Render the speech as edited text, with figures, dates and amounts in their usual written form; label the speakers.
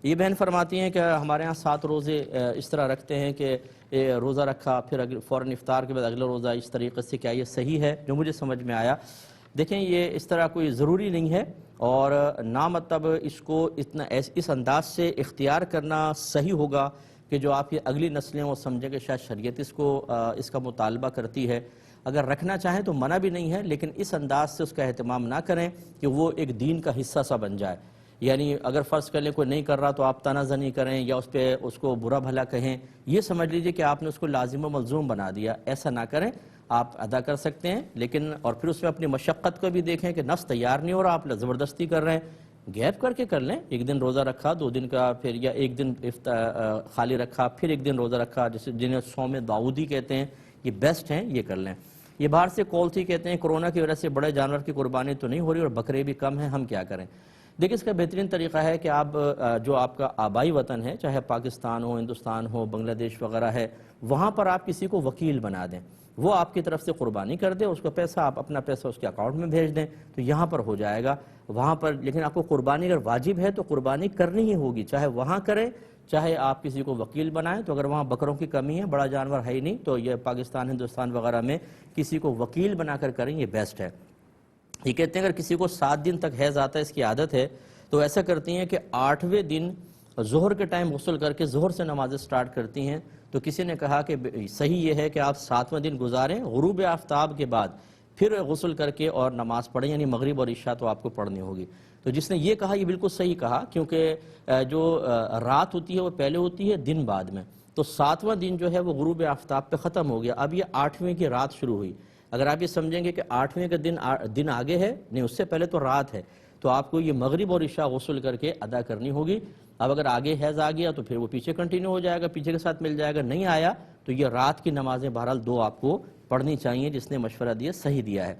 Speaker 1: یہ بہن فرماتی ہیں کہ ہمارے ہاں 7 روزے اس طرح رکھتے ہیں کہ روزہ رکھا پھر فوراً افطار کے بعد اگلا روزہ، اس طریقے سے کیا یہ صحیح ہے؟ جو مجھے سمجھ میں آیا، دیکھیں یہ اس طرح کوئی ضروری نہیں ہے، اور نہ مطلب اس کو اتنا اس انداز سے اختیار کرنا صحیح ہوگا کہ جو آپ کی اگلی نسلیں وہ سمجھیں کہ شاید شریعت اس کا مطالبہ کرتی ہے۔ اگر رکھنا چاہیں تو منع بھی نہیں ہے، لیکن اس انداز سے اس کا اہتمام نہ کریں کہ وہ ایک دین کا حصہ سا بن جائے۔ یعنی اگر فرض کر لیں کوئی نہیں کر رہا تو آپ طعنہ زنی کریں یا اس کو برا بھلا کہیں، یہ سمجھ لیجئے کہ آپ نے اس کو لازم و ملزوم بنا دیا۔ ایسا نہ کریں، آپ ادا کر سکتے ہیں، لیکن اور پھر اس میں اپنی مشقت کو بھی دیکھیں کہ نفس تیار نہیں ہو رہا، آپ زبردستی کر رہے ہیں، گیپ کر کے کر لیں، ایک دن روزہ رکھا، 2 دن کا پھر، یا ایک دن خالی رکھا پھر ایک دن روزہ رکھا، جنہیں صوم داؤدی کہتے ہیں، یہ بیسٹ ہیں، یہ کر لیں۔ یہ باہر سے کال تھی، کہتے ہیں کورونا کی وجہ سے بڑے جانور کی قربانی تو نہیں ہو رہی اور بکرے بھی کم ہیں، ہم کیا کریں؟ دیکھیں اس کا بہترین طریقہ ہے کہ آپ جو آپ کا آبائی وطن ہے، چاہے پاکستان ہو، ہندوستان ہو، بنگلہ دیش وغیرہ ہے، وہاں پر آپ کسی کو وکیل بنا دیں، وہ آپ کی طرف سے قربانی کر دے، اس کو پیسہ، آپ اپنا پیسہ اس کے اکاؤنٹ میں بھیج دیں تو یہاں پر ہو جائے گا وہاں پر۔ لیکن آپ کو قربانی اگر واجب ہے تو قربانی کرنی ہی ہوگی، چاہے وہاں کریں چاہے آپ کسی کو وکیل بنائیں۔ تو اگر وہاں بکروں کی کمی ہے، بڑا جانور ہے ہی نہیں، تو یہ پاکستان، ہندوستان وغیرہ میں کسی کو وکیل بنا کر کریں، یہ بیسٹ ہے۔ یہ کہتے ہیں اگر کسی کو 7 دن تک حیض آتا ہے، اس کی عادت ہے، تو ایسا کرتی ہیں کہ 8ویں دن ظہر کے ٹائم غسل کر کے ظہر سے نمازیں سٹارٹ کرتی ہیں۔ تو کسی نے کہا کہ صحیح یہ ہے کہ آپ 7واں دن گزاریں، غروب آفتاب کے بعد پھر غسل کر کے اور نماز پڑھیں، یعنی مغرب اور عشاء تو آپ کو پڑھنی ہوگی۔ تو جس نے یہ کہا یہ بالکل صحیح کہا، کیونکہ جو رات ہوتی ہے وہ پہلے ہوتی ہے، دن بعد میں۔ تو 7واں دن جو ہے وہ غروب آفتاب پہ ختم ہو گیا، اب یہ 8ویں کی رات شروع ہوئی۔ اگر آپ یہ سمجھیں گے کہ 8ویں کا دن آگے ہے، نہیں، اس سے پہلے تو رات ہے، تو آپ کو یہ مغرب اور عشاء غسل کر کے ادا کرنی ہوگی۔ اب اگر آگے حیض آ گیا تو پھر وہ پیچھے کنٹینیو ہو جائے گا، پیچھے کے ساتھ مل جائے گا، نہیں آیا تو یہ رات کی نمازیں بہرحال 2 آپ کو پڑھنی چاہیے، جس نے مشورہ دیا صحیح دیا ہے۔